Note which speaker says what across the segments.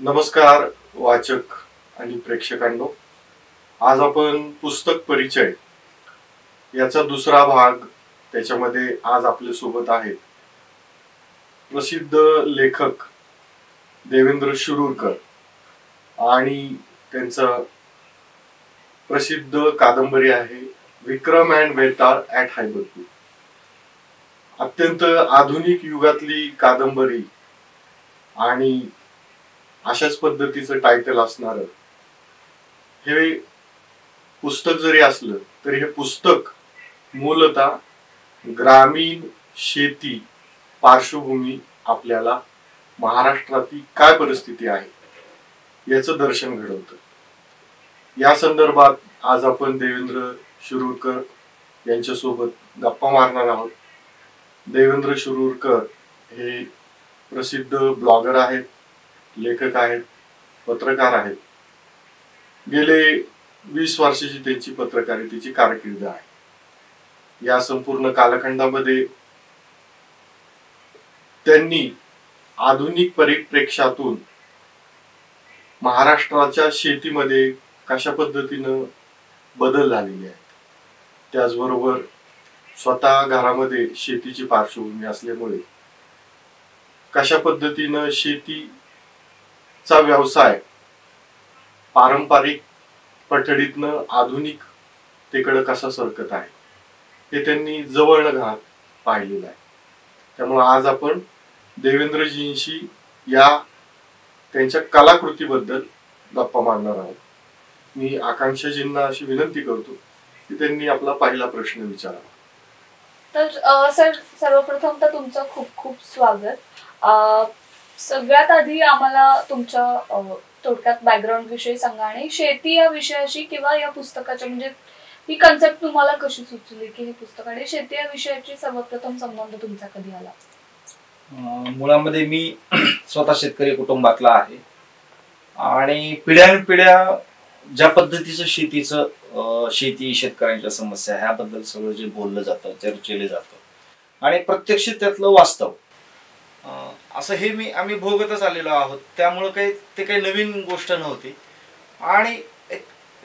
Speaker 1: नमस्कार वाचक आणि प्रेक्षकांनो. आज आपण पुस्तक परिचय याचा दुसरा भाग, त्याच्यामध्ये आज आपल्या सोबत आहेत प्रसिद्ध लेखक देवेंद्र शिरूरकर आणि त्यांचं प्रसिद्ध कादंबरी आहे विक्रम अँड बेताळ ॲट हैबतपूर. अत्यंत आधुनिक युगातली कादंबरी आणि अशाच पद्धतीचं टायटल असणार हे पुस्तक जरी असलं तरी हे पुस्तक मूलतः ग्रामीण शेती पार्श्वभूमी आपल्याला महाराष्ट्रातील काय परिस्थिती आहे याचं दर्शन घडवतं. या संदर्भात आज आपण देवेंद्र शिरूरकर यांच्यासोबत गप्पा मारणार आहोत. देवेंद्र शिरूरकर हे प्रसिद्ध ब्लॉगर आहेत, लेखक आहेत, पत्रकार आहेत. गेले 20 वर्षाची त्यांची पत्रकारितेची कारकीर्द आहे. या संपूर्ण कालखंडामध्ये त्यांनी आधुनिक परिप्रेक्ष्यातून महाराष्ट्राच्या शेतीमध्ये कशा पद्धतीनं बदल झालेले आहेत, त्याचबरोबर स्वतः घरामध्ये शेतीची पार्श्वभूमी असल्यामुळे कशा पद्धतीनं शेतीचा व्यवसाय पारंपरिक पठडीतनं आधुनिकतेकडे कसा सरकत आहे हे त्यांनी जवळनं घात पाहिलेलं आहे. त्यामुळे आज आपण देवेंद्रजींशी या त्यांच्या कलाकृतीबद्दल गप्पा मारणार आहोत. मी आकांक्षाजींना अशी विनंती करतो की त्यांनी आपला पहिला प्रश्न विचारावा.
Speaker 2: तर सर, सर्वप्रथम तर तुमचं खूप खूप स्वागत. सगळ्यात आधी आम्हाला तुमच्या थोडक्यात बॅकग्राऊंड विषयी सांगा आणि शेती या विषयाशी किंवा या पुस्तकाच्या म्हणजे ही कन्सेप्ट तुम्हाला कशी सुचली की हे पुस्तक आणि शेती या विषयाची सर्वप्रथम संबंध तुमचा कधी आला?
Speaker 3: मुळामध्ये मी स्वतः शेतकरी कुटुंबातला आहे आणि पिढ्यानपिढ्या ज्या पद्धतीचं शेती शेतकऱ्यांच्या समस्या ह्याबद्दल सगळं जे बोललं जातं, चर्चेले जातं आणि प्रत्यक्ष त्यातलं वास्तव असं हे आम्ही भोगतच आलेलो आहोत. त्यामुळं काही नवीन गोष्ट नव्हती आणि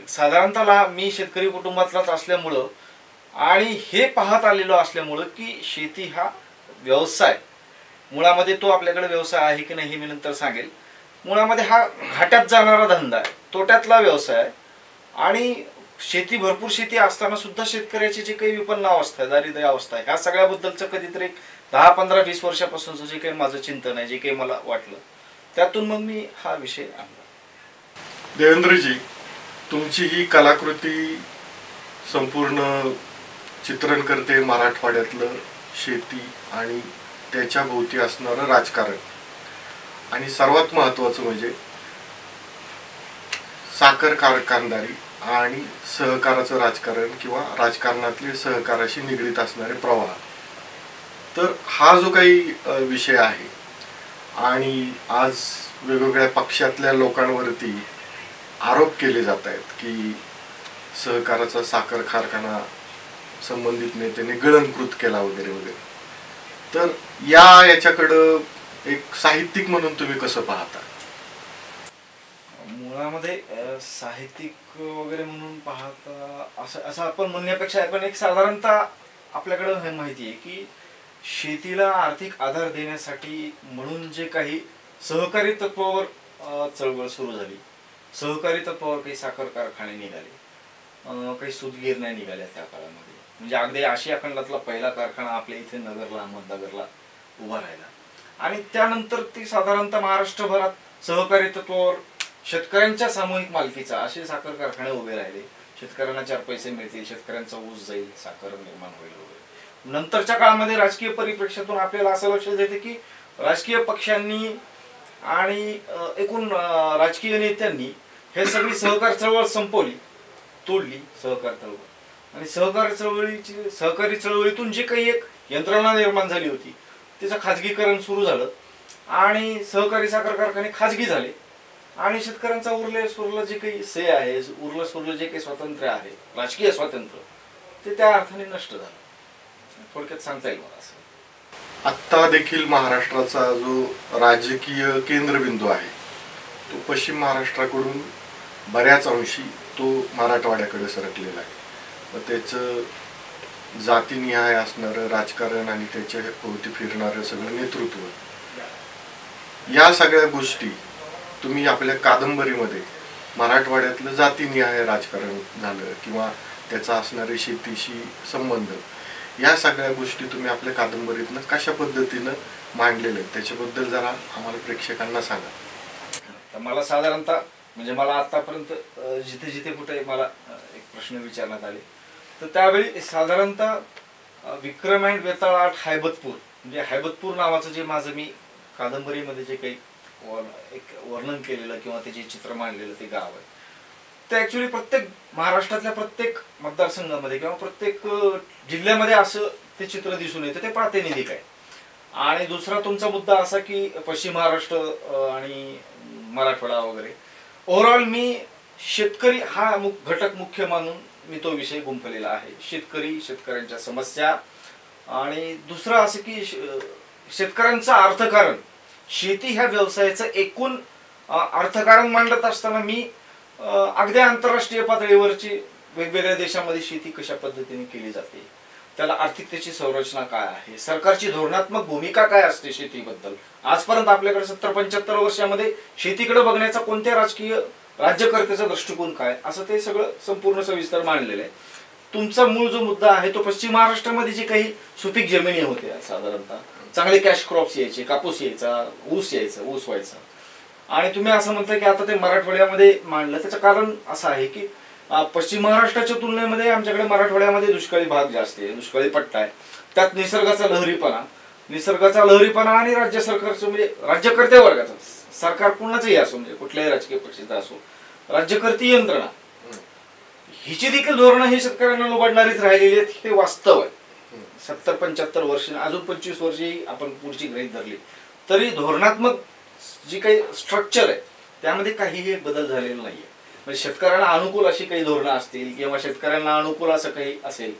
Speaker 3: साधारणतः मी शेतकरी कुटुंबातलाच असल्यामुळं आणि हे पाहत आलेलो असल्यामुळं की शेती हा व्यवसाय मुळामध्ये तो आपल्याकडे व्यवसाय आहे की नाही हे मी नंतर सांगेल. मुळामध्ये हा घाट्यात जाणारा धंदा आहे, तोट्यातला व्यवसाय आहे आणि भरपूर शेती असताना सुद्धा शेतकऱ्याची जी काही विपन्न अवस्था आहे, दारिद्र्य अवस्था आहे, ह्या सगळ्याबद्दलचं कधीतरी 10, 15, 20 वर्षापासूनचं जे काही माझं चिंतन आहे, जे काही मला वाटलं त्यातून मग मी हा विषय आणला.
Speaker 1: देवेंद्रजी, तुमची ही कलाकृती संपूर्ण चित्रण करते मराठवाड्यातलं शेती आणि त्याच्या भोवती असणारं राजकारण आणि सर्वात महत्वाचं म्हणजे साखर कारखानदारी आणि सहकाराचं राजकारण किंवा राजकारणातले सहकाराशी निगडीत असणारे प्रवाह. तर हा जो काही विषय आहे आणि आज वेगवेगळ्या पक्षातल्या लोकांवरती आरोप केले जात आहेत की सहकाराचा साखर कारखाना संबंधित नेत्याने गिळंकृत केला वगैरे वगैरे, तर याच्याकडं एक साहित्यिक म्हणून तुम्ही कसं पाहता?
Speaker 3: मुळामध्ये साहित्यिक वगैरे म्हणून पाहता असं आपण म्हणण्यापेक्षा आपण एक साधारणतः आपल्याकडं हे माहिती आहे की शेतीला आर्थिक आधार देण्यासाठी म्हणून जे काही सहकारी तत्वावर चळवळ सुरू झाली, सहकारी तत्वावर काही साखर कारखाने निघाले, काही सूतगिरण्या निघाल्या त्या काळामध्ये. म्हणजे अगदी आशिया खंडातला पहिला कारखाना आपल्या इथे नगरला, अहमदनगरला उभा राहिला आणि त्यानंतर ती साधारणतः महाराष्ट्रभरात सहकारी तत्वावर शेतकऱ्यांच्या सामूहिक मालकीचा असे साखर कारखाने उभे राहिले. शेतकऱ्यांना 4 पैसे मिळतील, शेतकऱ्यांचा ऊस जाईल, साखर निर्माण होईल वगैरे. नंतरच्या काळामध्ये राजकीय परिप्रेक्ष्यातून आपल्याला असं लक्षात येते की राजकीय पक्षांनी आणि एकूण राजकीय नेत्यांनी हे सगळी सहकार चळवळ संपवली, तोडली सहकार चळवळ आणि सहकारी चळवळीतून जी काही एक यंत्रणा निर्माण झाली होती तिचं खाजगीकरण सुरू झालं आणि सहकारी साखर कारखाने खाजगी झाले आणि शेतकऱ्यांचा उरलं जे काही आहे, उरलं जे काही स्वातंत्र्य आहे, राजकीय स्वातंत्र्य, ते त्या अर्थाने नष्ट झालं. थोडक्यात सांगता येईल मला असं.
Speaker 1: आत्ता देखील महाराष्ट्राचा जो राजकीय केंद्रबिंदू आहे तो पश्चिम महाराष्ट्राकडून बऱ्याच अंशी तो मराठवाड्याकडे सरकलेला आहे. मग त्याचं जातीनिहाय असणारं राजकारण आणि त्याच्या भोवती फिरणारं सगळं नेतृत्व, या सगळ्या गोष्टी तुम्ही आपल्या कादंबरीमध्ये मराठवाड्यातलं जातीनिहाय राजकारण झालं किंवा त्याचा असणारे शेतीशी संबंध, या सगळ्या गोष्टी तुम्ही आपल्या कादंबरीतनं कशा पद्धतीनं मांडलेलं आहे त्याच्याबद्दल जरा आम्हाला प्रेक्षकांना सांगा.
Speaker 3: तर मला साधारणतः म्हणजे मला आतापर्यंत जिथे जिथे कुठे मला एक प्रश्न विचारण्यात आले तर त्यावेळी साधारणतः विक्रम अँड वेताळ आठ हैबतपूर म्हणजे हैबतपूर नावाचं जे माझं मी कादंबरीमध्ये जे काही एक वर्णन केलेलं किंवा त्याचे चित्र मांडलेलं ते गाव आहे, ते ऍक्च्युली प्रत्येक महाराष्ट्रातल्या प्रत्येक मतदारसंघामध्ये किंवा प्रत्येक जिल्ह्यामध्ये असं ते चित्र दिसून येतं. ते प्रातिनिधिक आहे. आणि दुसरा तुमचा मुद्दा असा की पश्चिम महाराष्ट्र आणि मराठवाडा वगैरे, ओव्हरऑल मी शेतकरी हा घटक मुख्य मानून मी तो विषय गुंफलेला आहे. शेतकरी, शेतकऱ्यांच्या समस्या, आणि दुसरं असं की शेतकऱ्यांचं अर्थकारण, शेती ह्या व्यवसायाचं एकूण अर्थकारण मांडत असताना मी अगदी आंतरराष्ट्रीय पातळीवरची वेगवेगळ्या देशामध्ये शेती कशा पद्धतीने केली जाते, त्याला आर्थिकतेची संरचना काय आहे, सरकारची धोरणात्मक भूमिका काय असते शेतीबद्दल, आजपर्यंत आपल्याकडे 70-75 वर्षामध्ये शेतीकडे बघण्याचा कोणत्या राजकीय राज्यकर्त्याचा दृष्टिकोन काय, असं ते सगळं संपूर्ण सविस्तर मांडलेलं आहे. तुमचा मूळ जो मुद्दा आहे तो पश्चिम महाराष्ट्रामध्ये जे काही सुपीक जमिनी होत्या, साधारणतः चांगले कॅश क्रॉप्स यायचे, कापूस यायचा, ऊस व्हायचा, आणि तुम्ही असं म्हणताय की आता ते मराठवाड्यामध्ये मांडलं. त्याचं कारण असं आहे की पश्चिम महाराष्ट्राच्या तुलनेमध्ये आमच्याकडे मराठवाड्यामध्ये दुष्काळी भाग जास्त आहे, दुष्काळी पट्टा आहे. त्यात निसर्गाचा लहरीपणा आणि राज्य सरकारचं म्हणजे राज्यकर्त्या वर्गाचं, सरकार कुणाचंही असो म्हणजे कुठल्याही राजकीय पक्षाचं असो, राज्यकर्ती यंत्रणा हिची देखील धोरणं ही शेतकऱ्यांना लुबाडणारीच राहिलेली आहेत. हे वास्तव आहे. 70-75 वर्ष, अजून 25 वर्षही आपण पुढची गृहीत धरली तरी धोरणात्मक जी काही स्ट्रक्चर आहे त्यामध्ये काहीही बदल झालेला नाहीये. म्हणजे शेतकऱ्यांना अनुकूल अशी काही धोरणं असतील किंवा शेतकऱ्यांना अनुकूल असं काही असेल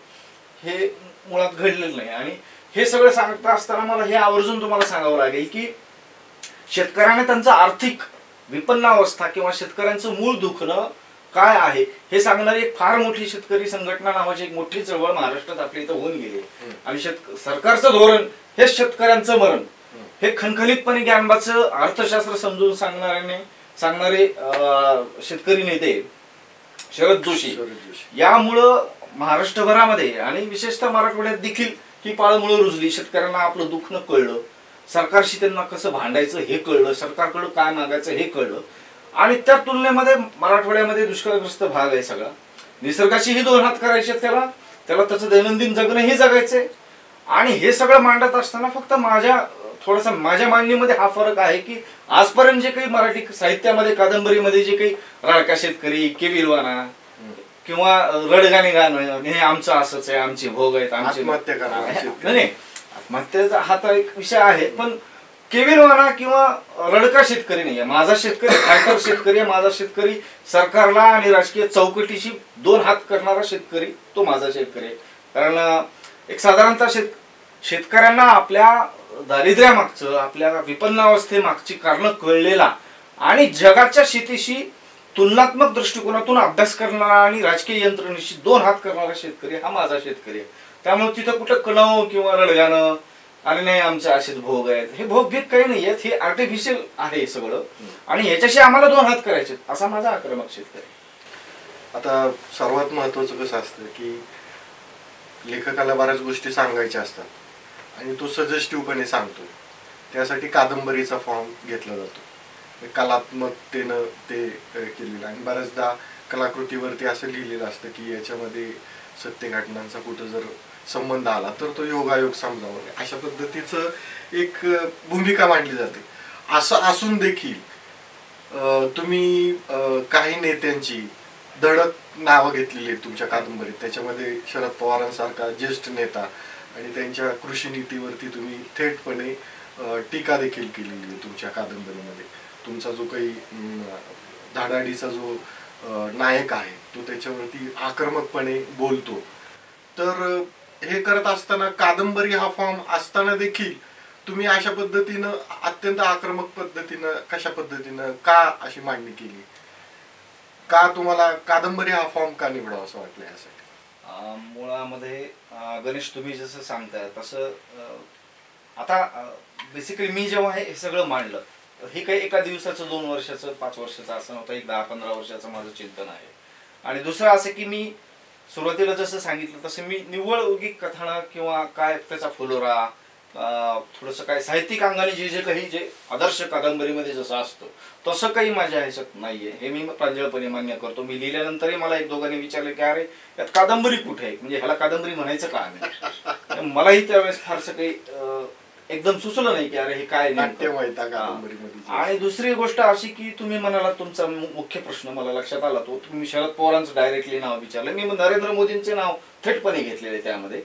Speaker 3: हे मुळात घडलेलं नाही. आणि हे सगळं सांगत असताना मला हे आवर्जून तुम्हाला सांगावं लागेल की शेतकऱ्यांना त्यांचा आर्थिक विपन्नावस्था किंवा शेतकऱ्यांचं मूळ दुखणं काय आहे हे सांगणारी एक फार मोठी शेतकरी संघटना नावाची एक मोठी चळवळ महाराष्ट्रात आपल्या इथं होऊन गेली. आणि सरकारचं धोरण हे शेतकऱ्यांचं मरण हे खणखणीतपणे ज्ञानबाचं अर्थशास्त्र समजून सांगणारे शेतकरी नेते शरद जोशी, यामुळं महाराष्ट्रभरामध्ये आणि विशेषतः मराठवाड्यात देखील ही पाळमुळं रुजली. शेतकऱ्यांना आपलं दुखणं कळलं, सरकारशी त्यांना कसं भांडायचं हे कळलं, सरकारकडं काय मागायचं हे कळलं. आणि त्या तुलनेमध्ये मराठवाड्यामध्ये दुष्काळग्रस्त भाग आहे सगळा, निसर्गाशीही दोन हात करायचे, त्याला त्याचं दैनंदिन जगणं हे जगायचंय. आणि हे सगळं मांडत असताना फक्त माझ्या मांडणीमध्ये हा फरक आहे की आजपर्यंत जे काही मराठी साहित्यामध्ये कादंबरीमध्ये जे काही राळका शेतकरी, केविलवाना किंवा रडगाणे गाणं हे आमचं असंच आहे, आमचे भोग आहेत, आमचे नाही, आत्महत्याचा हा तर एक विषय आहे, पण केविलवाना किंवा रडका शेतकरी नाहीये. माझा शेतकरी फायटर शेतकरी आहे. माझा शेतकरी सरकारला आणि राजकीय चौकटीशी दोन हात करणारा शेतकरी तो माझा शेतकरी आहे. कारण एक साधारणतः शेतकऱ्यांना आपल्या दारिद्र्यामागचं, आपल्या विपन्नावस्थेमागची कारणं कळलेला आणि जगाच्या शेतीशी तुलनात्मक दृष्टिकोनातून अभ्यास करणारा आणि राजकीय यंत्रणेशी दोन हात करणारा शेतकरी हा माझा शेतकरी आहे. त्यामुळे तिथं कुठं कणव किंवा रडगाणं आणि नाही आमचे असेच भोग आहेत, हे भोग भीक काही नाही आहेत, हे आर्टिफिशियल आहे सगळं. आणि ह्याच्याशी आम्हाला दोन हात करायचे असा माझा आक्रमक शेतकरी.
Speaker 1: आता सर्वात महत्वाचं कसं असतं की लेखकाला बऱ्याच गोष्टी सांगायच्या असतात आणि तो सजेस्टिव्हपणे सांगतो. त्यासाठी कादंबरीचा फॉर्म घेतला जातो, कलात्मकतेनं ते केलेलं. आणि बऱ्याचदा कलाकृतीवरती असं लिहिलेलं असतं की याच्यामध्ये सत्य घटनांचा कुठं जर संबंध आला तर तो योगायोग समजावा, अशा पद्धतीचं एक भूमिका मांडली जाते. असं असून देखील तुम्ही काही नेत्यांची धडक नावं घेतलेली आहेत तुमच्या कादंबरीत. त्याच्यामध्ये शरद पवारांसारखा ज्येष्ठ नेता आणि त्यांच्या कृषी नीतीवरती तुम्ही थेटपणे टीका देखील केलेली आहे तुमच्या कादंबरीमध्ये. तुमचा जो काही धाडाडीचा जो नायक आहे तो त्याच्यावरती आक्रमकपणे बोलतो. तर हे करत असताना कादंबरी हा फॉर्म असताना देखील तुम्ही अशा पद्धतीनं अत्यंत आक्रमक पद्धतीनं कशा पद्धतीनं का अशी मांडणी केली, का तुम्हाला कादंबरी हा फॉर्म का निवडावा असं वाटलं यासाठी?
Speaker 3: मुळामध्ये गणेश तुम्ही जसं सांगताय तसं आता बेसिकली मी जेव्हा हे सगळं मांडलं, हे काही एका दिवसाचं 2 वर्षाचं 5 वर्षाचं असं नव्हतं, एक 10-15 वर्षाचं माझं चिंतन आहे. आणि दुसरं असं की मी सुरुवातीला जसं सांगितलं तसं मी निव्वळ उगी कथानक किंवा काय त्याचा फुलोरा थोडंसं काय साहित्यिक अंगाने जे जे काही जे आदर्श कादंबरीमध्ये जसं असतं तसं काही माझ्या ह्याच्यात नाहीये, हे मी प्रांजळपणे मान्य करतो. मी लिहिल्यानंतरही मला एक दोघांनी विचारलं की अरे यात कादंबरी कुठे आहे, म्हणजे ह्याला कादंबरी म्हणायचं का नाही. मलाही त्यावेळेस फारसं काही एकदम सुचलं नाही की अरे हे काय
Speaker 1: कादंबरीमध्ये.
Speaker 3: आणि दुसरी गोष्ट अशी की तुम्ही म्हणाला तुमचा मुख्य प्रश्न मला लक्षात आला, तो तुम्ही शरद पवारांचं डायरेक्टली नाव विचारलं. मी नरेंद्र मोदींचे नाव थेटपणे घेतलेले त्यामध्ये.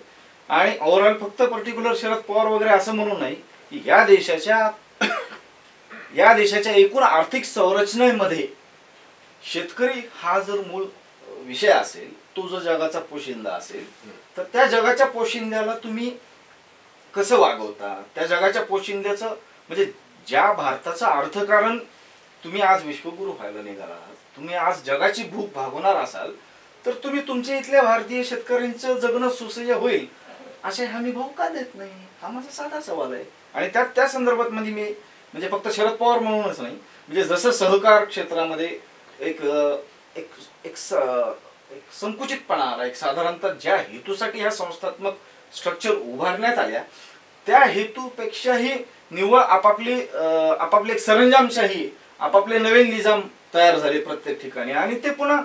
Speaker 3: आणि ओव्हरऑल फक्त पर्टिक्युलर शरद पवार वगैरे असं म्हणून नाही की या देशाच्या एकूण आर्थिक संरचनेमध्ये शेतकरी हा जर मूळ विषय असेल, तो जर जगाचा पोशिंदा असेल, तर त्या जगाच्या पोशिंद्याला तुम्ही कसं वागवता, त्या जगाच्या पोशिंद्याचं म्हणजे ज्या भारताचं अर्थकारण तुम्ही आज विश्वगुरु व्हायला निघाला आहात, तुम्ही आज जगाची भूक भागवणार असाल, तर तुम्ही तुमच्या इथल्या भारतीय शेतकऱ्यांचं जगणं सुसह्य होईल असे हमी भाव का देत नाही, हा माझा साधा सवाल आहे. आणि त्या संदर्भात मध्ये मी म्हणजे फक्त शरद पवार म्हणूनच नाही, म्हणजे जसं सहकार क्षेत्रामध्ये एक एक एक संकुचितपणा आला, एक साधारणतः ज्या हेतूसाठी ह्या संस्थात्मक स्ट्रक्चर उभारण्यात आल्या त्या हेतूपेक्षाही निव्वळ आपापली एक सरंजामशाही, आपापले नवीन निजाम तयार झाले प्रत्येक ठिकाणी. आणि ते पुन्हा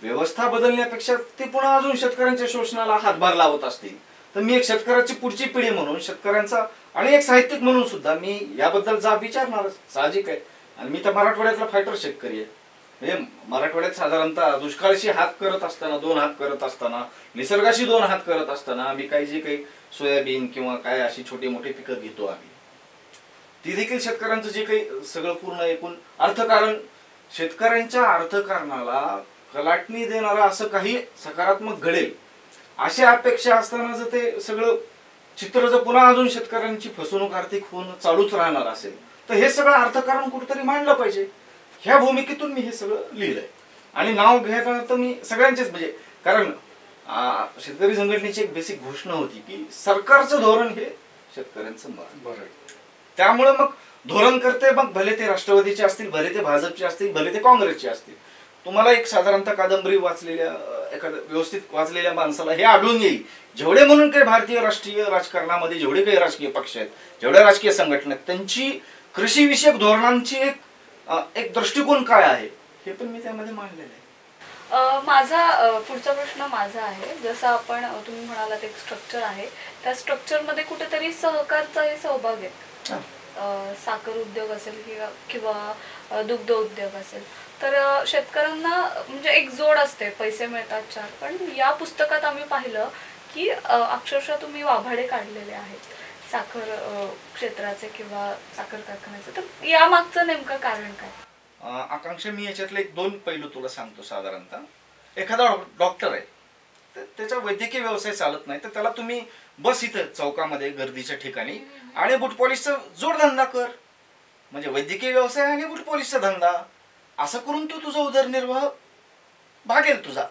Speaker 3: व्यवस्था बदलण्यापेक्षा ते पुन्हा अजून शेतकऱ्यांच्या शोषणाला हातभार लावत असतील. तर मी एक शेतकऱ्याची पुढची पिढी म्हणून, शेतकऱ्यांचा आणि एक साहित्यिक म्हणून सुद्धा मी याबद्दल जाब विचारणार, साहजिक आहे. आणि मी तर मराठवाड्यातला फायटर शेतकरी आहे. म्हणजे मराठवाड्यात साधारणतः दुष्काळाशी हात करत असताना, 2 हात करत असताना, निसर्गाशी 2 हात करत असताना आम्ही काही जे काही सोयाबीन किंवा काय अशी छोटी मोठी पिकं घेतो आम्ही, ती देखील शेतकऱ्यांचं जे काही सगळं पूर्ण एकूण अर्थकारण, शेतकऱ्यांच्या अर्थकारणाला कलाटणी देणारा असं काही सकारात्मक घडेल अशी अपेक्षा असताना जर ते सगळं चित्र जर पुन्हा अजून शेतकऱ्यांची फसवणूक आर्थिक होऊन चालूच राहणार असेल, तर हे सगळं अर्थकारण कुठेतरी मांडलं पाहिजे. ह्या भूमिकेतून मी हे सगळं लिहिलंय. आणि नाव घ्यायला तर मी सगळ्यांचेच, म्हणजे कारण शेतकरी संघटनेची एक बेसिक घोषणा होती की सरकारचं धोरण हे शेतकऱ्यांचं मरण. त्यामुळे मग धोरण करते, मग भले ते राष्ट्रवादीचे असतील, भले ते भाजपचे असतील, भले ते काँग्रेसचे असतील, तुम्हाला एक साधारणतः कादंबरी वाचलेल्या एखाद्या व्यवस्थित वाचलेल्या माणसाला हे आढळून येईल, जेवढे म्हणून काही भारतीय राष्ट्रीय राजकारणामध्ये जेवढे काही राजकीय पक्ष आहेत, जेवढ्या राजकीय संघटना आहेत, त्यांची कृषीविषयक धोरणांची एक दृष्टिकोन काय आहे हे पण मी त्यामध्ये मांडलेलं आहे.
Speaker 2: माझा पुढचा प्रश्न माझा आहे, जसं आपण तुम्ही म्हणालात एक स्ट्रक्चर आहे, त्या स्ट्रक्चरमध्ये कुठेतरी सहकारचाही सहभाग आहे. साखर उद्योग असेल किंवा दुग्ध उद्योग असेल, तर शेतकऱ्यांना म्हणजे एक जोड असते, पैसे मिळतात 4. पण या पुस्तकात आम्ही पाहिलं की अक्षरशः तुम्ही वाभाडे काढलेले आहेत साखर क्षेत्राचे किंवा साखर कारखान्याचे, तर या मागचं नेमकं कारण काय?
Speaker 3: आकांक्षा, मी याच्यातले 2 पैलू तुला सांगतो. साधारणतः एखादा डॉक्टर आहे, तर त्याचा वैद्यकीय व्यवसाय चालत नाही, तर त्याला तुम्ही बस इथं चौकामध्ये गर्दीच्या ठिकाणी आणि बूट पॉलिशचा जोडधंदा कर, म्हणजे वैद्यकीय व्यवसाय आणि बूट पॉलिशचा धंदा, असं करून तू तुझा उदरनिर्वाह भागेल तुझा.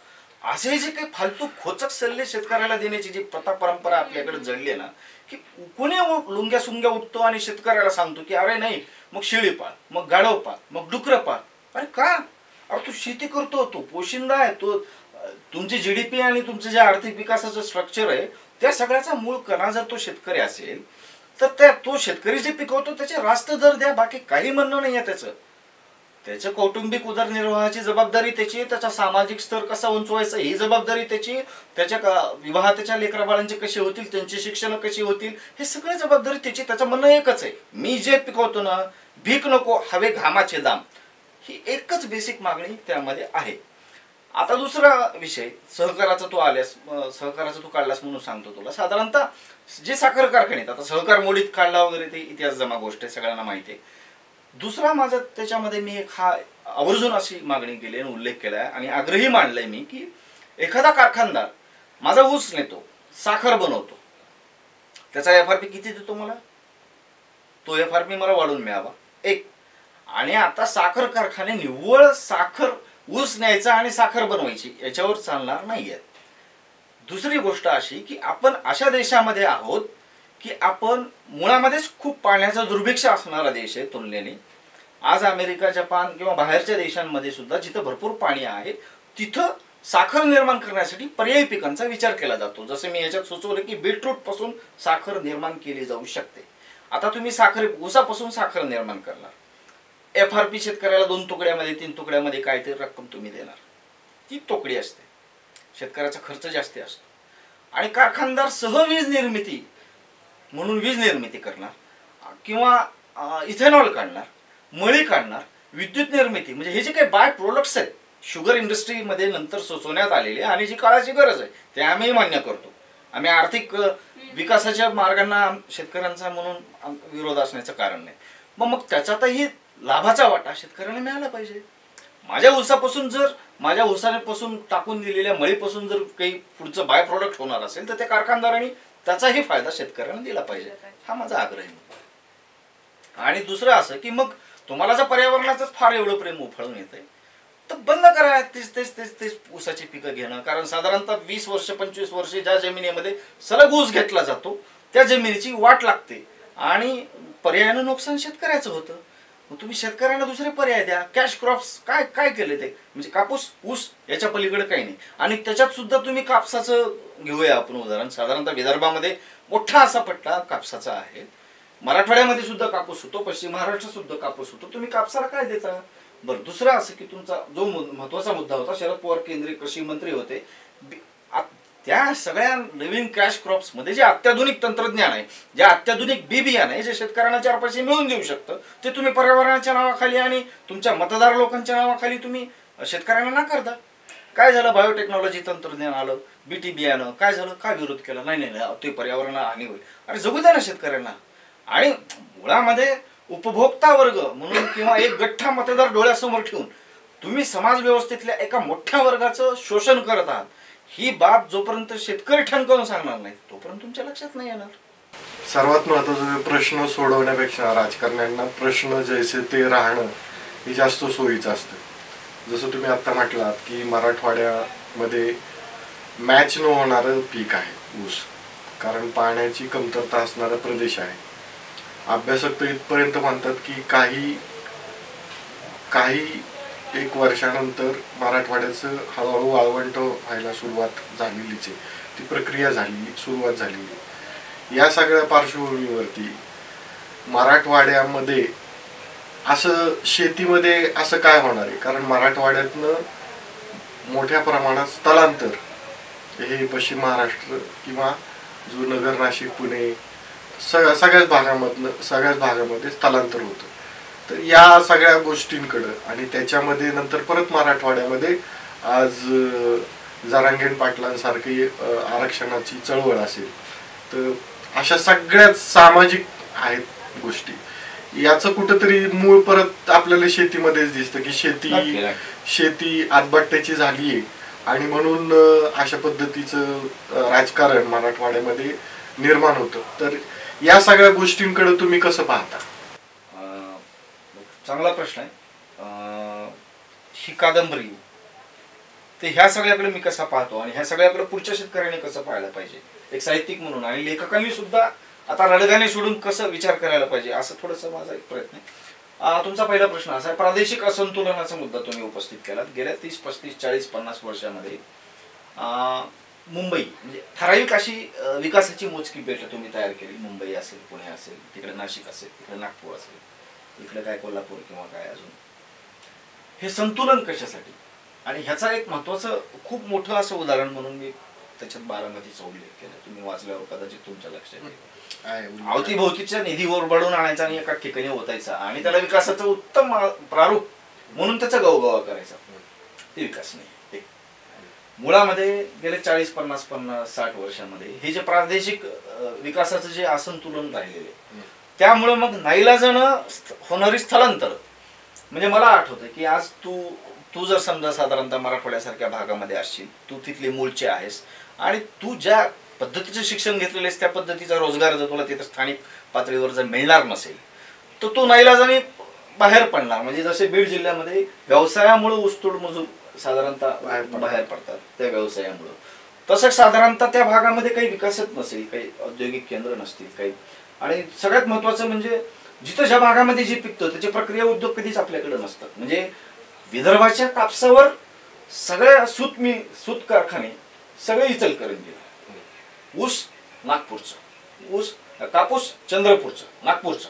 Speaker 3: असे जे काही फालतू खोचक सल्ले शेतकऱ्याला देण्याची जी प्रथा परंपरा आपल्याकडे जडली आहे ना, की कोणी लुंग्या सुंग्या उठतो आणि शेतकऱ्याला सांगतो की अरे नाही, मग शेळी पाळ, मग गाढव पाळ, मग डुकरं पाळ. अरे का? अरे तू शेती करतो, तो पोशिंदा आहे, तो तुमची GDP आणि तुमचं जे आर्थिक विकासाचं स्ट्रक्चर आहे त्या सगळ्याचा मूळ कणा जर तो शेतकरी असेल, तर तो शेतकरी जे पिकवतो त्याचे रास्त दर द्या, बाकी काही म्हणणं नाही आहे त्याचं. त्याच्या कौटुंबिक उदरनिर्वाहाची जबाबदारी त्याची, त्याचा सामाजिक स्तर कसा उंचवायचा ही जबाबदारी त्याची, त्याच्या विवाह, त्याच्या लेकराबाळांचे कसे होतील, त्यांची शिक्षण कशी होतील, हे सगळं जबाबदारी त्याची. त्याचं म्हणणं एकच आहे, मी जे पिकवतो ना, भीक नको, हवे घामाचे दाम, ही एकच बेसिक मागणी त्यामध्ये आहे. आता दुसरा विषय सहकाराचा तू काढलास म्हणून सांगतो तुला. साधारणतः जे साखर कारखान्यात आता सहकार मोडीत काढला वगैरे, ते इतिहास जमा गोष्ट आहे, सगळ्यांना माहिती आहे. दुसरा माझा त्याच्यामध्ये मी एक हा आवर्जून अशी मागणी केली आणि उल्लेख केलाय आणि आग्रही मांडलाय मी की एखादा कारखानदार माझा ऊस नेतो, साखर बनवतो, त्याचा FRP किती देतो मला? तो FRP मला वाढून मिळावा एक. आणि आता साखर कारखाने निव्वळ साखर ऊस न्यायचा आणि साखर बनवायची याच्यावर चालणार नाहीयेत. दुसरी गोष्ट अशी की आपण अशा देशामध्ये आहोत की आपण मुळामध्येच खूप पाण्याचा दुर्भिक्ष असणारा देश आहे तुलनेने. आज अमेरिका, जपान किंवा बाहेरच्या देशांमध्ये सुद्धा जिथं भरपूर पाणी आहे तिथं साखर निर्माण करण्यासाठी पर्यायी पिकांचा विचार केला जातो. जसं मी याच्यात सुचवलं की बीटरूट पासून साखर निर्माण केली जाऊ शकते. आता तुम्ही ऊसापासून साखर निर्माण करणार, FRP शेतकऱ्याला 2 तुकड्यामध्ये 3 तुकड्यामध्ये काहीतरी रक्कम तुम्ही देणार, ती तोकडी असते. शेतकऱ्याचा खर्च जास्त असतो. आणि कारखानदार सहवीज निर्मिती म्हणून वीज निर्मिती करणार किंवा इथेनॉल काढणार, मळी काढणार, विद्युत निर्मिती, म्हणजे हे जे काही बाय प्रोडक्ट्स आहेत शुगर इंडस्ट्रीमध्ये नंतर सुचवण्यात आलेले आणि जी काळाची गरज आहे ते आम्ही मान्य करतो. आम्ही आर्थिक विकासाच्या मार्गांना शेतकऱ्यांचा म्हणून विरोध असण्याचं कारण नाही. मग त्याच्यातही लाभाचा वाटा शेतकऱ्यांना मिळाला पाहिजे. माझ्या ऊसापासून टाकून दिलेल्या मळीपासून जर काही पुढचं बाय प्रोडक्ट होणार असेल तर त्या कारखानदारांनी त्याचाही फायदा शेतकऱ्यांना दिला पाहिजे, हा माझा आग्रह आहे. आणि दुसरं असं की मग तुम्हाला जर पर्यावरणाचं फार एवढं प्रेम उफाळून येतंय तर बंद करा तेच ऊसाची पिकं घेणं. कारण साधारणतः 20 वर्ष 25 वर्षे ज्या जमिनीमध्ये सलग ऊस घेतला जातो त्या जमिनीची वाट लागते आणि पर्यायानं नुकसान शेतकऱ्याचं होतं. मग तुम्ही शेतकऱ्यांना दुसरे पर्याय द्या. कॅश क्रॉप्स काय केले ते, म्हणजे कापूस ऊस याच्या पलीकडे काही नाही. आणि त्याच्यात सुद्धा तुम्ही कापसाचं घेऊया आपण उदाहरण. साधारणतः विदर्भामध्ये मोठा असा पट्टा कापसाचा आहे. मराठवाड्यामध्ये सुद्धा कापूस होतो, पश्चिम महाराष्ट्रात सुद्धा कापूस होतो. तुम्ही कापसाला काय देता? बरं, दुसरं असं की तुमचा जो महत्वाचा मुद्दा होता, शरद पवार केंद्रीय कृषी मंत्री होते, त्या सगळ्या नवीन कॅश क्रॉप्स मध्ये जे अत्याधुनिक तंत्रज्ञान आहे, जे अत्याधुनिक बी बियाणं आहे, जे शेतकऱ्यांना 4 पैसे मिळवून देऊ शकतं, ते तुम्ही पर्यावरणाच्या नावाखाली आणि तुमच्या मतदार लोकांच्या नावाखाली तुम्ही शेतकऱ्यांना नाकारता. काय झालं? बायोटेक्नॉलॉजी तंत्रज्ञान आलं, BT बियाणं, काय झालं? काय विरोध केला? नाही ते पर्यावरणाला हानी होईल. अरे जगू द्या ना शेतकऱ्यांना. आणि मुळामध्ये उपभोक्ता वर्ग म्हणून किंवा एक गठ्ठा मतदार डोळ्यासमोर ठेवून तुम्ही समाज व्यवस्थेतल्या एका मोठ्या वर्गाचं शोषण करत आहात, ही बाब जोपर्यंत शेतकरी ठणकावून सांगणार नाही तोपर्यंत तुमच्या लक्षात नाही येणार.
Speaker 1: सर्वात महत्त्वाचं प्रश्न सोडवण्यापेक्षा राजकारण्यांना प्रश्न जैसे ते राहणं हे जास्त सोयीचं असतं. जसं तुम्ही आत्ता म्हटलात की मराठवाड्यामध्ये मॅच न होणारं पीक आहे ऊस, कारण पाण्याची कमतरता असणारा प्रदेश आहे. अभ्यासक तर इथपर्यंत म्हणतात की काही 1 वर्षानंतर मराठवाड्याचं हळूहळू वाळवंट व्हायला सुरुवात झालेलीच आहे. ती प्रक्रिया सुरुवात झालेली. या सगळ्या पार्श्वभूमीवरती मराठवाड्यामध्ये असं शेतीमध्ये असं काय होणार आहे? कारण मराठवाड्यातनं मोठ्या प्रमाणात स्थलांतर हे पश्चिम महाराष्ट्र किंवा जो नगर, नाशिक, पुणे सगळ्याच भागामध्ये स्थलांतर होतं. तर या सगळ्या गोष्टींकडं आणि त्याच्यामध्ये नंतर परत मराठवाड्यामध्ये आज जरांगे पाटलांसारखी आरक्षणाची चळवळ असेल, तर अशा सगळ्याच सामाजिक आहेत गोष्टी. याचं कुठंतरी मूळ परत आपल्याला शेतीमध्येच दिसतं की शेती आतबट्ट्याची झाली आहे आणि म्हणून अशा पद्धतीचं राजकारण मराठवाड्यामध्ये निर्माण होतं. तर या सगळ्या गोष्टींकडे तुम्ही कसं पाहता?
Speaker 3: चांगला प्रश्न आहे. ही कादंबरी ते ह्या सगळ्याकडे मी कसा पाहतो आणि ह्या सगळ्याकडे पुढच्या शेतकऱ्यांनी कसं पाहायला पाहिजे एक साहित्यिक म्हणून, आणि लेखकांनी सुद्धा आता रडगाणे सोडून कसं विचार करायला पाहिजे, असं थोडंसं माझा एक प्रयत्न आहे. तुमचा पहिला प्रश्न असा आहे, प्रादेशिक असंतुलनाचा मुद्दा तुम्ही उपस्थित केला. गेल्या 30, 35, 40, 50 वर्षामध्ये मुंबई म्हणजे ठराविक अशी विकासाची मोजकी बेट तुम्ही तयार केली. मुंबई असेल, पुणे असेल, तिकडे नाशिक असेल, तिकडे नागपूर असेल, इकडे काय कोल्हापूर किंवा काय अजून. हे संतुलन कशासाठी? आणि ह्याचा एक महत्वाचं खूप मोठं असं उदाहरण म्हणून मी त्याच्यात बारामतीचा उल्लेख केला. तुम्ही वाचल्यावर कदाचित तुमच्या लक्षात येईल. अवतीभोवतीच्या निधीवर बळून आणायचा आणि एका ठिकाणी होतायचा आणि त्याला विकासाचं उत्तम प्रारूप म्हणून त्याचा गवगवा करायचा. ते विकास नाही. मुळामध्ये गेले 40, 50, 60 वर्षांमध्ये हे जे प्रादेशिक विकासाचं जे असंतुलन राहिलेले, त्यामुळे मग नाईलाजानं होणारी स्थलांतर. म्हणजे मला आठवतं की आज तू जर समजा साधारणतः मराठवाड्यासारख्या भागामध्ये असशील, तू तिथले मूळचे आहेस आणि तू ज्या पद्धतीचं शिक्षण घेतलेलं आहेस त्या पद्धतीचा रोजगार जर तुला तिथं स्थानिक पातळीवर जर मिळणार नसेल तर तो नाईलाजाने बाहेर पडणार. म्हणजे जसे बीड जिल्ह्यामध्ये व्यवसायामुळे ऊसतोड मजूर साधारणतः बाहेर पडतात त्या व्यवसायामुळे, तसं साधारणतः त्या भागामध्ये काही विकासच नसेल, काही औद्योगिक केंद्र नसतील काही. आणि सगळ्यात महत्वाचं म्हणजे जिथं ज्या भागामध्ये जे पिकतं त्याचे प्रक्रिया उद्योग कधीच आपल्याकडे नसतात. म्हणजे विदर्भाच्या कापसावर सगळ्या सूत कारखाने सगळे इचलकरंजीला, ऊस नागपूरचा, ऊस कापूस चंद्रपूरचा, नागपूरचा,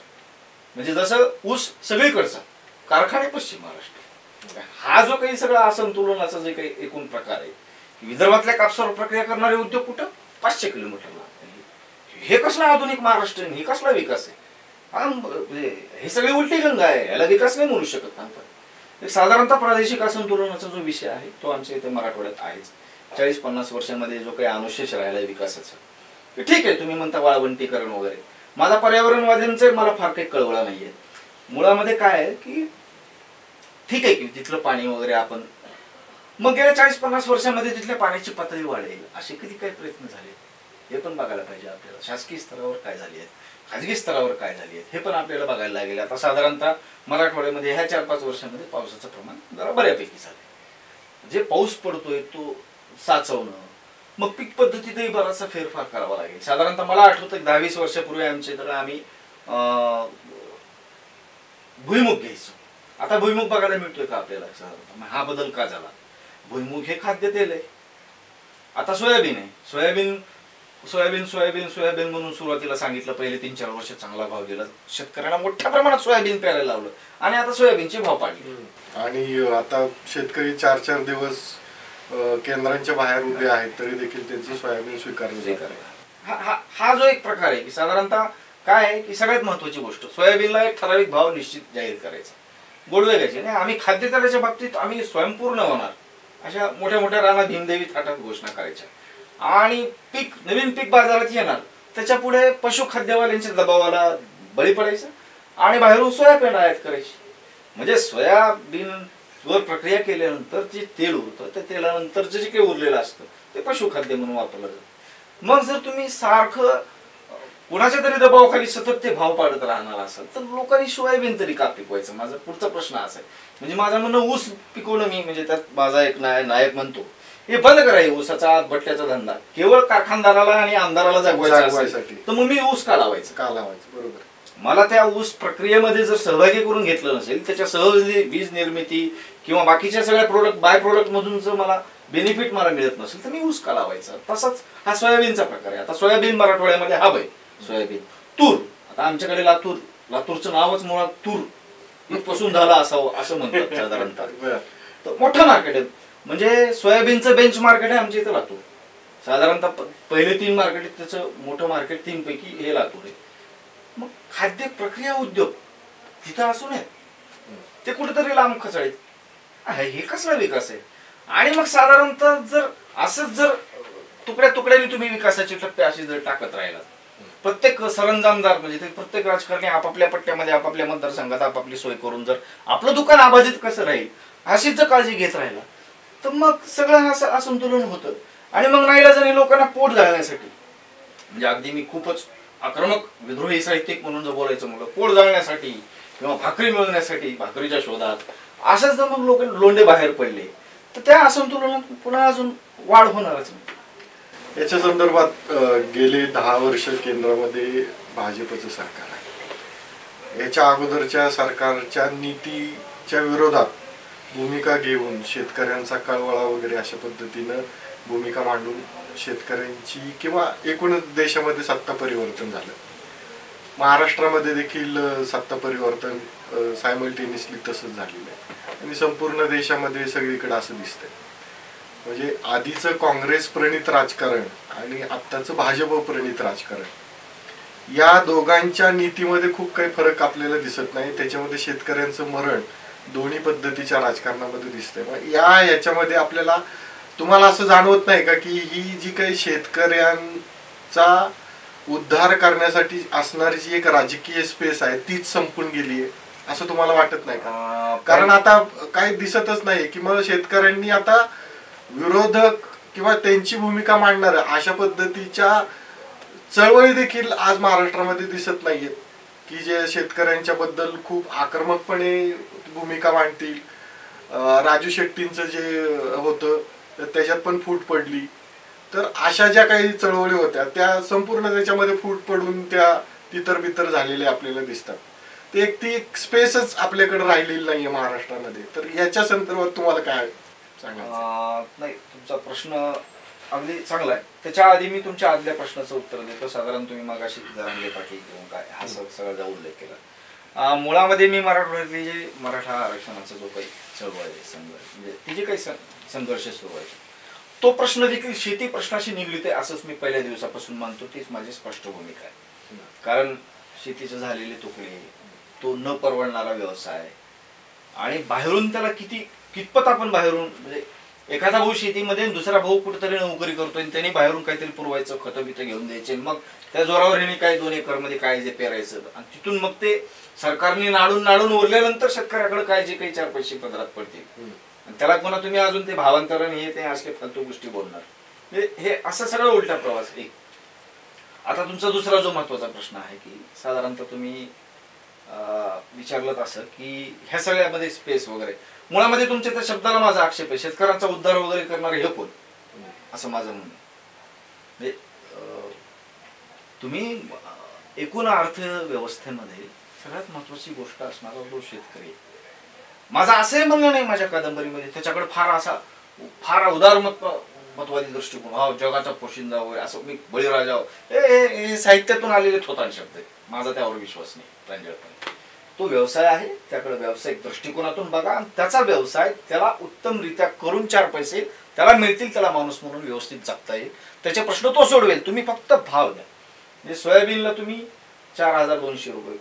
Speaker 3: म्हणजे जसं ऊस सगळीकडचा, कारखाने पश्चिम महाराष्ट्र. हा जो काही सगळा असंतुलनाचा जे काही एकूण प्रकार आहे, विदर्भातल्या कापसावर प्रक्रिया करणारे उद्योग कुठं 500 किलोमीटरला. हे कसला आधुनिक महाराष्ट्र, हे कसला विकास आहे? हे सगळी उलटी गंगा आहे, याला विकास नाही म्हणू शकत आपण. साधारणतः प्रादेशिक असंतुलनाचा जो विषय आहे तो आमच्या इथे मराठवाड्यात आहेच. 40-50 वर्षांमध्ये जो काही अनुशेष राहिला विकासाचा, ठीक आहे तुम्ही म्हणता वाळवंटीकरण वगैरे, माझा पर्यावरणवाद्यांचे मला फार काही कळवळा नाहीये. मुळामध्ये काय आहे की ठीक आहे की तिथलं पाणी वगैरे आपण, मग गेल्या 40-50 वर्षांमध्ये तिथल्या पाण्याची पातळी वाढेल असे किती काही प्रयत्न झाले हे पण बघायला पाहिजे आपल्याला. शासकीय स्तरावर काय झाली आहेत, खाजगी स्तरावर काय झाली आहेत हे पण आपल्याला बघायला लागेल. आता साधारणतः मराठवाड्यामध्ये ह्या 4-5 वर्षांमध्ये पावसाचं प्रमाण जरा बऱ्यापैकी झालंय. जे पाऊस पडतोय तो साचवणं, मग पीक पद्धतीतही बराचसा फेरफार करावा लागेल. साधारणतः मला आठवतं 10-20 वर्षापूर्वी आमच्या इकडे आम्ही भुईमुग घ्यायचो. आता भुईमुग बघायला मिळतोय का आपल्याला? साधारणतः हा बदल का झाला? भुईमुग हे खाद्य तेल आहे. आता सोयाबीन आहे, सोयाबीन म्हणून सुरुवातीला सांगितलं, पहिले 3-4 वर्ष चांगला भाव गेला, शेतकऱ्यांना मोठ्या प्रमाणात सोयाबीन प्यायला लावलं आणि आता सोयाबीनचे भाव पाडले.
Speaker 1: आणि आता शेतकरी 4-4 दिवस केंद्रांच्या बाहेर उभे आहेत तरी देखील त्यांचं सोयाबीन स्वीकारलं.
Speaker 3: हा जो एक प्रकार आहे की साधारणतः काय आहे की सगळ्यात महत्वाची गोष्ट, सोयाबीनला एक ठराविक भाव निश्चित जाहीर करायचा, गोडवे घ्यायचे नाही. आम्ही खाद्यतेलाच्या बाबतीत आम्ही स्वयंपूर्ण होणार अशा मोठ्या मोठ्या राणा भीमदेवी थाटात घोषणा करायच्या. आणि नवीन पीक बाजारात येणार त्याच्या पुढे पशुखाद्यवाल्यांच्या दबावाला बळी पडायचं आणि बाहेरून सोयाबीन आयात करायची. म्हणजे सोयाबीन वर प्रक्रिया केल्यानंतर जे तेल उरतं त्या तेलानंतर जे काही उरलेलं असतं ते पशुखाद्य म्हणून वापरलं जातं. मग जर तुम्ही सारखं कुणाच्या तरी दबावाखाली सतत ते भाव पाडत राहणार असाल तर लोकांनी सोयाबीन तरी का पिकवायचं? माझा पुढचा प्रश्न असा आहे. म्हणजे माझं म्हणणं ऊस पिकवणं, मी म्हणजे त्यात माझा एक नायक म्हणतो हे बंद करायचं, ऊसाचा बट्ट्याचा धंदा केवळ कारखानदाराला आणि आमदाराला जागवायसाठी, तर मग मी ऊस का लावायचं? बरोबर. मला त्या ऊस प्रक्रियेमध्ये जर सहभागी करून घेतलं नसेल, त्याच्या सहज वीज निर्मिती किंवा बाकीच्या सगळ्या बाय प्रोडक्ट मधून जर मला बेनिफिट मिळत नसेल तर मी ऊस का लावायचा? तसाच हा सोयाबीनचा प्रकार आहे. आता सोयाबीन मराठवाड्यामध्ये हा सोयाबीन, तूर, आता आमच्याकडे लातूरचं नावच मुळात तूर इथपासून झालं असावं असं म्हणतात साधारणतः. तर मोठं मार्केट आहे, म्हणजे सोयाबीनचं बेंच मार्केट आहे आमच्या इथं लातूर. साधारणतः पहिले 3 मार्केट, त्याचं मोठं मार्केट 3 पैकी हे लातूर आहे. मग खाद्य प्रक्रिया उद्योग तिथं असू नये, ते कुठेतरी लांब खचळीत, हे कसला विकास आहे? आणि मग साधारणतः जर असंच जर तुकड्या तुकड्याने तुम्ही विकासाचे टप्पे असे जर टाकत राहिला, प्रत्येक सरंजामदार म्हणजे प्रत्येक राजकारणी आपापल्या पट्ट्यामध्ये आपापल्या मतदारसंघात आपापली सोय करून जर आपलं दुकान अबाधित कसं राहील अशीच जर काळजी घेत राहिला तर मग सगळं असं असंतुलन होतं. आणि मग नाईलाजाने लोकांना पोट जाळण्यासाठी, म्हणजे अगदी मी खूपच आक्रमक विद्रोही साहित्यिक म्हणून जर बोलायचं म्हणलं, पोट जाळण्यासाठी किंवा भाकरी मिळवण्यासाठी भाकरीच्या शोधात असंच जर मग लोक लोंढे बाहेर पडले तर त्या असंतुलनात पुन्हा अजून वाढ होणारच.
Speaker 1: याच्या संदर्भात गेले 10 वर्ष केंद्रामध्ये भाजपचं सरकार आहे. याच्या अगोदरच्या सरकारच्या नीतीच्या विरोधात भूमिका घेऊन शेतकऱ्यांचा कळवळा वगैरे अशा पद्धतीनं भूमिका मांडून शेतकऱ्यांची किंवा एकूणच देशामध्ये सत्ता परिवर्तन झालं. महाराष्ट्रामध्ये देखील सत्ता परिवर्तन सायमल्टेनियसली तसंच झालेलं आहे आणि संपूर्ण देशामध्ये सगळीकडे असं दिसतंय. म्हणजे आधीचं काँग्रेस प्रणित राजकारण आणि आत्ताचं भाजप प्रणित राजकारण या दोघांच्या नीतीमध्ये खूप काही फरक आपल्याला दिसत नाही. त्याच्यामध्ये शेतकऱ्यांचं मरण दोन्ही पद्धतीच्या राजकारणामध्ये दिसतंय. याच्यामध्ये आपल्याला तुम्हाला असं जाणवत नाही का की ही जी काही शेतकऱ्यांचा उद्धार करण्यासाठी असणारी जी एक राजकीय स्पेस आहे तीच संपून गेली आहे असं तुम्हाला वाटत नाही का? कारण आता काही दिसतच नाही की मग शेतकऱ्यांनी आता विरोधक किंवा त्यांची भूमिका मांडणार अशा पद्धतीच्या चळवळी देखील आज महाराष्ट्रामध्ये दिसत नाहीये. की जे शेतकऱ्यांच्या बद्दल खूप आक्रमकपणे भूमिका मांडतील. राजू शेट्टींचं जे होतं त्याच्यात पण फूट पडली. तर अशा ज्या काही चळवळी होत्या त्या संपूर्ण त्याच्यामध्ये फूट पडून त्या तितर-बितर झालेल्या आपल्याला दिसतात. ती एक स्पेसच आपल्याकडे राहिलेली नाहीये महाराष्ट्रामध्ये. तर याच्या संदर्भात तुम्हाला काय सांगायचं?
Speaker 3: नाही, तुमचा प्रश्न अगदी चांगला आहे. त्याच्या आधी मी तुमच्या आदल्या प्रश्नाचं उत्तर देतो. साधारण तुम्ही मगाशी जरांगे पाटील किंवा काय हा सगळा उल्लेख केला. मुळामध्ये मी मराठवाड्यातली जे मराठा आरक्षणाचा जो काही चळवळ आहे, संघर्ष म्हणजे ती जे काही संघर्ष सुरू आहे तो प्रश्न देखील शेती प्रश्नाशी निगडीत आहे असंच मी पहिल्या दिवसापासून मानतो. तीच माझी स्पष्ट भूमिका आहे. कारण शेतीचे झालेले तुकडे, तो न परवडणारा व्यवसाय आणि बाहेरून त्याला कितपत आपण बाहेरून म्हणजे एखादा भाऊ शेतीमध्ये दुसरा भाऊ कुठेतरी नोकरी करतोय आणि त्यांनी बाहेरून काहीतरी पुरवायचं, खतं बितं घेऊन द्यायचे, मग त्या जोरावर ह्याने काय 2 एकर मध्ये काय जे पेरायचं आणि तिथून मग ते सरकारने नाडून उरल्यानंतर शेतकऱ्याकडे काय जे काही 4 पैसे पदरात पडतील आणि त्याला पुन्हा तुम्ही अजून ते भावांतरण हे ते असे फालतू गोष्टी बोलणार. हे असं सगळं उलटा प्रवास एक. आता तुमचा दुसरा जो महत्वाचा प्रश्न आहे की साधारणतः तुम्ही विचारलं असं की ह्या सगळ्यामध्ये स्पेस वगैरे, मुळामध्ये तुमच्या त्या शब्दाला माझा आक्षेप आहे. शेतकऱ्यांचा उद्धार वगैरे करणारे हे कोण असं माझं म्हणणं. म्हणजे तुम्ही एकूण अर्थव्यवस्थेमध्ये सगळ्यात महत्वाची गोष्ट असणारा जो शेतकरी, माझा असंही म्हणणं नाही माझ्या कादंबरीमध्ये त्याच्याकडे फार उदारमतवादी दृष्टिकोन, हा जगाचा पोशिंदा वगैरे असं मी बळीराजा हे साहित्यातून आलेले थोतांड शब्द आहेत. माझा त्यावर विश्वास नाही प्रांजळपणे. तो व्यवसाय आहे, त्याकडे व्यावसायिक दृष्टिकोनातून बघा आणि त्याचा व्यवसाय त्याला उत्तमरित्या करून 4 पैसे त्याला मिळतील, त्याला माणूस म्हणून व्यवस्थित जगता येईल, त्याचे प्रश्न तो सोडवेल. तुम्ही फक्त भाव द्या. म्हणजे सोयाबीनला तुम्ही 4,200 रुपये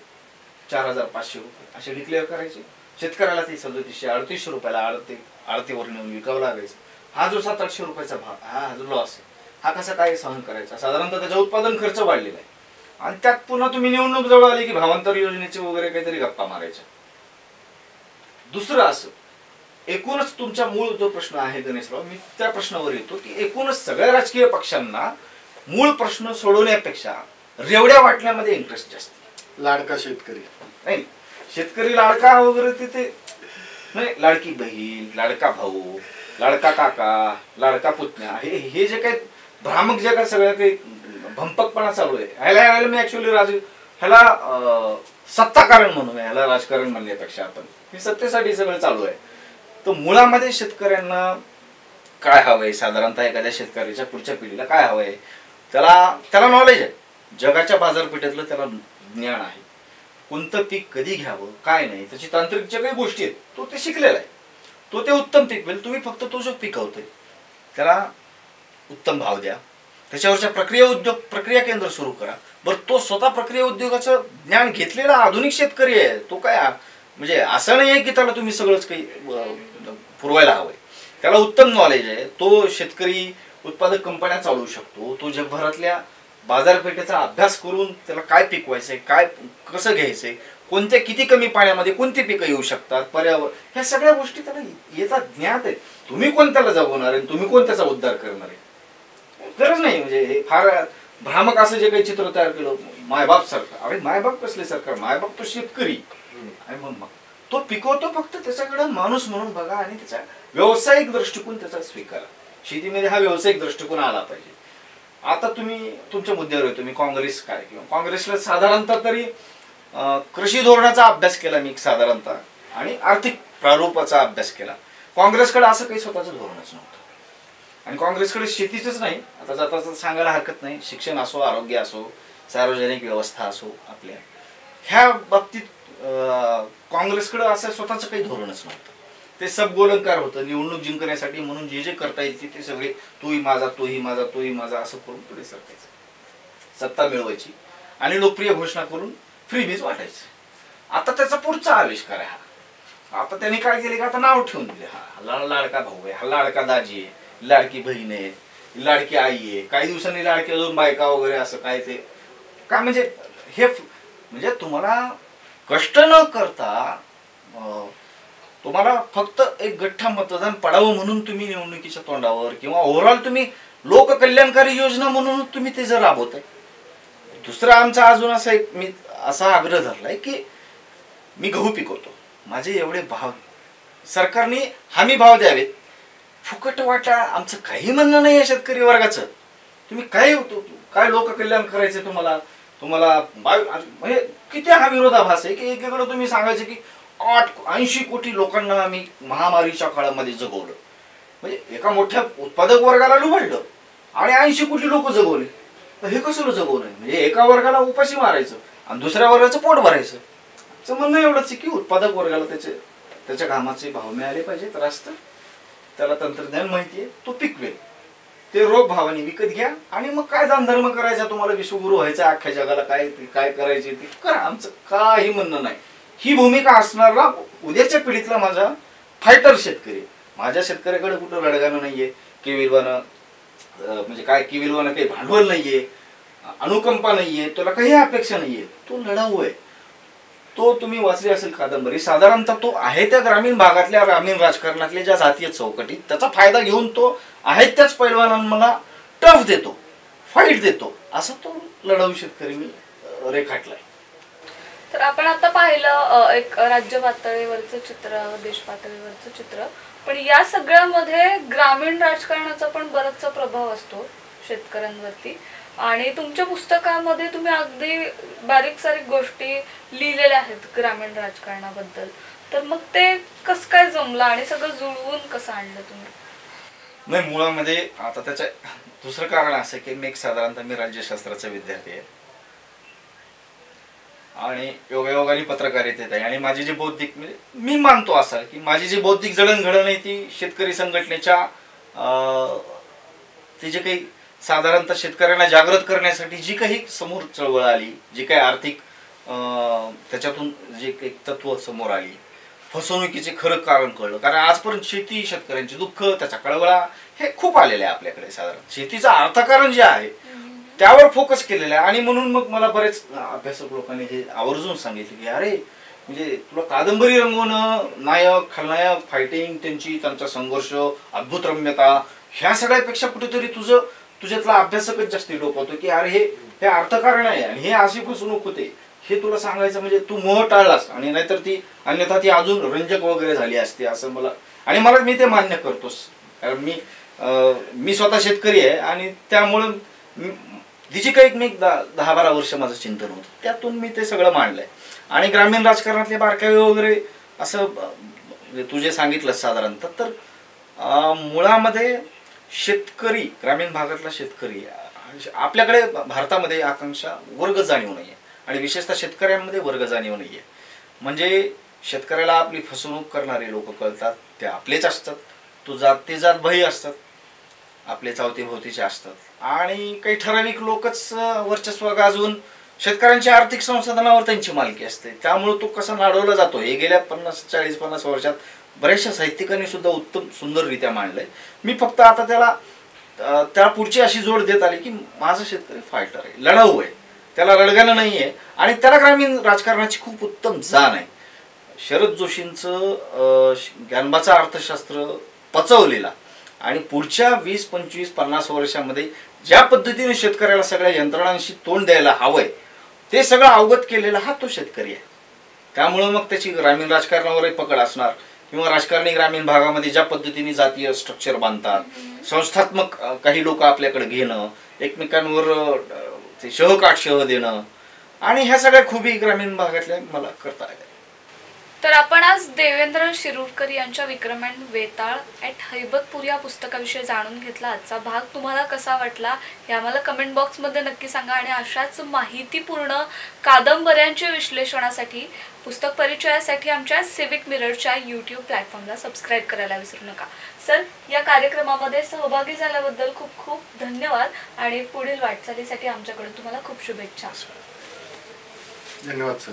Speaker 3: 4,500 रुपये असे डिक्लेअर करायचे. शेतकऱ्याला ते 3738 रुपयाला आडतीवर नेऊन विकावं लागायचं. हा जो 700-800 रुपयाचा भाव, हा जो लॉस आहे, हा कसा काय सहन करायचा? साधारणतः त्याचा उत्पादन खर्च वाढलेला आहे आणि त्यात पुन्हा तुम्ही निवडणूक जवळ आली की भावांतर योजनेचे वगैरे काहीतरी गप्पा मारायच्या. दुसरं असं एकूणच तुमचा मूळ जो प्रश्न आहे गणेशराव, मी त्या प्रश्नावर येतो की एकूणच सगळ्या राजकीय पक्षांना मूळ प्रश्न सोडवण्यापेक्षा रेवड्या वाटण्यामध्ये इंटरेस्ट जास्त.
Speaker 1: लाडका शेतकरी
Speaker 3: नाही, शेतकरी लाडका वगैरे तिथे नाही, लाडकी बहीण, लाडका भाऊ, लाडका काका, लाडका पुतण्या, हे जे काही भ्रामक जे काय सगळं काही भंपकपणा चालू आहे, ह्याला मी ऍक्च्युअली ह्याला सत्ताकारण म्हणूया, ह्याला राजकारण म्हणण्यापेक्षा आपण हे सत्तेसाठी सगळं चालू आहे. तर मुळामध्ये शेतकऱ्यांना काय हवंय, साधारणतः एखाद्या शेतकऱ्याच्या पुढच्या पिढीला काय हवंय, त्याला नॉलेज आहे, जगाच्या बाजारपेठेतलं त्याला ज्ञान आहे, कोणतं पीक कधी घ्यावं काय नाही, त्याची तांत्रिक ज्या काही गोष्टी आहेत तो ते शिकलेला आहे, तो ते उत्तम पिकवेल. तुम्ही फक्त तो जो पिकवतोय त्याला उत्तम भाव द्या, त्याच्यावरच्या प्रक्रिया केंद्र सुरू करा. बरं, तो स्वतः प्रक्रिया उद्योगाचं ज्ञान घेतलेला आधुनिक शेतकरी आहे, तो काय म्हणजे असं नाही आहे की त्याला तुम्ही सगळंच काही पुरवायला हवंय. त्याला उत्तम नॉलेज आहे, तो शेतकरी उत्पादक कंपन्या चालवू शकतो, तो जगभरातल्या बाजारपेठेचा अभ्यास करून त्याला काय पिकवायचंय, काय कसं घ्यायचंय, कोणत्या किती कमी पाण्यामध्ये कोणती पिकं येऊ शकतात, पर्यावरण, ह्या सगळ्या गोष्टी त्याला येतात, ज्ञात आहेत. तुम्ही कोण त्याला जगवणार आहे, तुम्ही कोण त्याचा उद्धार करणार आहे, गरज नाही. म्हणजे हे फार भ्रामक असं जे काही चित्र तयार केलं, मायबाप सरकार, अरे मायबाप कसले सरकार, मायबाप तो शेतकरी आणि मग तो पिकवतो, फक्त त्याच्याकडे माणूस म्हणून बघा आणि त्याचा व्यावसायिक दृष्टिकोन त्याचा स्वीकारा. शेतीमध्ये हा व्यावसायिक दृष्टिकोन आला पाहिजे. आता तुम्ही तुमच्या मुद्द्यावर येतो, मी काँग्रेस काय किंवा काँग्रेसला साधारणतः तरी कृषी धोरणाचा अभ्यास केला मी साधारणतः आणि आर्थिक प्रारूपाचा अभ्यास केला. काँग्रेसकडे असं काही स्वतःचं धोरणच नव्हतं आणि काँग्रेसकडे शेतीचंच नाही, आता जाता सांगायला हरकत नाही, शिक्षण असो, आरोग्य असो, सार्वजनिक व्यवस्था असो, आपल्या ह्या बाबतीत काँग्रेसकडे असं स्वतःचं काही धोरणच नव्हतं. ते सबगोलंकार होतं. निवडणूक जिंकण्यासाठी म्हणून जे करता येईल ते सगळे तोही माझा, तोही माझा, तोही माझा असं करून पुढे सरकायचं, सत्ता मिळवायची आणि लोकप्रिय घोषणा करून फ्रीबीज वाटायचं. आता त्याचा पुढचा आविष्कार आहे हा. आता त्यांनी काय केले का, आता नाव ठेवून दिले, हा लाडका भाऊ आहे, हा लाडका दाजी आहे, लाडकी बहीण आहे, लाडकी आई आहे, काही दिवसांनी लाडक्या 2 बायका वगैरे, असं काय ते काय म्हणजे हे म्हणजे तुम्हाला कष्ट न करता तुम्हाला फक्त एक गठ्ठा मतदान पडावं म्हणून तुम्ही निवडणुकीच्या तोंडावर किंवा ओव्हरऑल तुम्ही लोककल्याणकारी योजना म्हणून तुम्ही ते जर राबवताय. दुसरा आमचा अजून असा एक मी असा आग्रह धरलाय की मी गहू पिकवतो, माझे एवढे भाव सरकारने हमी भाव द्यावेत, फुकट वाटा आमचं काही म्हणणं नाही आहे शेतकरी वर्गाचं. तुम्ही काय लोककल्याण करायचं तुम्हाला म्हणजे किती हा विरोधाभास आहे की एकीकडे तुम्ही सांगायचे की 80 कोटी लोकांना आम्ही महामारीच्या काळामध्ये जगवलं, म्हणजे एका मोठ्या उत्पादक वर्गाला लुबाडलं आणि 80 कोटी लोक जगवले. तर हे कसं जगवलं? म्हणजे एका वर्गाला उपाशी मारायचं आणि दुसऱ्या वर्गाचं पोट भरायचं. आमचं म्हणणं एवढंच आहे की उत्पादक वर्गाला त्याच्या कामाचे भाव मिळाले पाहिजेत, रास्त त्याला तंत्रज्ञान माहिती आहे, तो पिकवेल, ते रोख भावाने विकत घ्या आणि मग काय दानधर्म करायचा, तुम्हाला विश्वगुरु व्हायचा अख्ख्या जगाला काय करायचे ते करा, आमचं काही म्हणणं नाही. ही भूमिका असणारा उद्याच्या पिढीतला माझा फायटर शेतकरी. माझ्या शेतकऱ्याकडे कुठं रडगाणं नाहीये, केविलवानं म्हणजे काय केविलवानं काही भांडवल नाहीये, अनुकंपा नाहीये, तुला काही अपेक्षा नाहीये, तो लढाऊ आहे. तो तुम्ही वाचली असेल कादंबरी, साधारणतः तो आहे त्या ग्रामीण भागातल्या ग्रामीण राजकारणातल्या ज्या जातीय चौकटीत त्याचा फायदा घेऊन तो आहे त्याच पैलवानांना टफ देतो, फाईट देतो, असा तो लढाऊ शेतकरी मी रेखाटलाय.
Speaker 2: तर आपण आता पाहिलं एक राज्य पातळीवरचं चित्र, देश पातळीवरचं चित्र, पण या सगळ्यामध्ये ग्रामीण राजकारणाचा पण बराचसा प्रभाव असतो शेतकऱ्यांवरती. आणि तुमच्या पुस्तकामध्ये तुम्ही अगदी बारीक सारीक गोष्टी लिहिलेल्या आहेत ग्रामीण राजकारणाबद्दल. तर मग ते कसं काय जमलं आणि सगळं जुळवून कसं आणलं तुम्ही?
Speaker 3: नाही, मुळामध्ये आता त्याचं दुसरं कारण असं की मी साधारणतः मी राज्यशास्त्राचा विद्यार्थी आहे आणि योगायोगाने पत्रकारितेत आहे आणि माझी जी बौद्धिक म्हणजे मी मानतो असं की माझी जी बौद्धिक जडणघडण आहे ती शेतकरी संघटनेच्या ती जे काही साधारणतः शेतकऱ्यांना जागृत करण्यासाठी जी काही समोर चळवळ आली, जी काही आर्थिक त्याच्यातून जे काही तत्व समोर आली, फसवणुकीचे खरं कारण कळलं. कारण आजपर्यंत शेती, शेतकऱ्यांचे दुःख, त्याच्या कळवळा हे खूप आलेले आहे आपल्याकडे. साधारण शेतीचं अर्थकारण जे आहे त्यावर फोकस केलेला आहे आणि म्हणून मग मला बरेच अभ्यासक लोकांनी हे आवर्जून सांगितले की अरे म्हणजे तुला कादंबरी रंगवणं, नायक खलनायक फायटिंग, त्यांचा संघर्ष, अद्भुत रम्यता, ह्या सगळ्यापेक्षा कुठेतरी तुझ्यातला अभ्यासकच जास्त डोकवतो की अरे हे अर्थकारण आहे आणि हे अशी फसवणूक होते, हे तुला सांगायचं म्हणजे तू मोह टाळलास आणि नाहीतर अन्यथा ती अजून रंजक वगैरे झाली असते असं मला मी ते मान्य करतोस. कारण मी स्वतः शेतकरी आहे आणि त्यामुळं तिची काही मी 10-12 वर्ष माझं चिंतन होतं, त्यातून मी ते सगळं मांडलंय. आणि ग्रामीण राजकारणातले बारकावे वगैरे असं तू जे सांगितलं साधारणतः, तर मुळामध्ये शेतकरी, ग्रामीण भागातला शेतकरी, आपल्याकडे भारतामध्ये आकांक्षा वर्ग जाणीव नाहीये आणि विशेषतः शेतकऱ्यांमध्ये वर्ग जाणीव नाहीये. म्हणजे शेतकऱ्याला आपली फसवणूक करणारे लोक कळतात, ते आपलेच असतात, ते जात भयी असतात, आपले चावतीभोवतीचे असतात आणि काही ठराविक लोकच वर्चस्व गाजवून शेतकऱ्यांच्या आर्थिक संसाधनावर त्यांची मालकी असते. त्यामुळे तो कसा नाडवला जातो हे गेल्या 40-50 वर्षात बऱ्याचशा साहित्यिकांनी सुद्धा उत्तम सुंदररित्या मांडलंय. मी फक्त आता त्या पुढची अशी जोड देत आली की माझा शेतकरी फायटर आहे, लढाऊ आहे, त्याला रडगाणं नाही आहे आणि त्याला ग्रामीण राजकारणाची खूप उत्तम जाण आहे. शरद जोशींचं ज्ञानबाचा अर्थशास्त्र पचवलेला आणि पुढच्या 20-25-50 वर्षामध्ये ज्या पद्धतीने शेतकऱ्याला सगळ्या यंत्रणांशी तोंड द्यायला हवंय ते सगळं अवगत केलेला हा तो शेतकरी आहे. त्यामुळं मग त्याची ग्रामीण राजकारणावरही पकड असणार किंवा राजकारणी ग्रामीण भागामध्ये ज्या पद्धतीने जातीय स्ट्रक्चर बांधतात, संस्थात्मक काही लोक आपल्याकडे घेणं, एकमेकांवर ते शह देणं आणि ह्या सगळ्या खूबी ग्रामीण भागातल्या मला करता आल्या.
Speaker 2: तर आपण आज देवेंद्र शिरूरकर यांच्या विक्रम अँड वेताळ ॲट हैबतपूर या पुस्तकाविषयी जाणून घेतला. आजचा भाग तुम्हाला कसा वाटला हे आम्हाला कमेंट बॉक्समध्ये नक्की सांगा आणि अशाच माहितीपूर्ण कादंबऱ्यांच्या विश्लेषणासाठी, पुस्तक परिचयासाठी आमच्या सिविक मिररच्या यूट्यूब प्लॅटफॉर्मला सबस्क्राईब करायला विसरू नका. सर, या कार्यक्रमामध्ये सहभागी झाल्याबद्दल खूप खूप धन्यवाद आणि पुढील वाटचालीसाठी आमच्याकडून तुम्हाला खूप शुभेच्छा.
Speaker 1: धन्यवाद सर.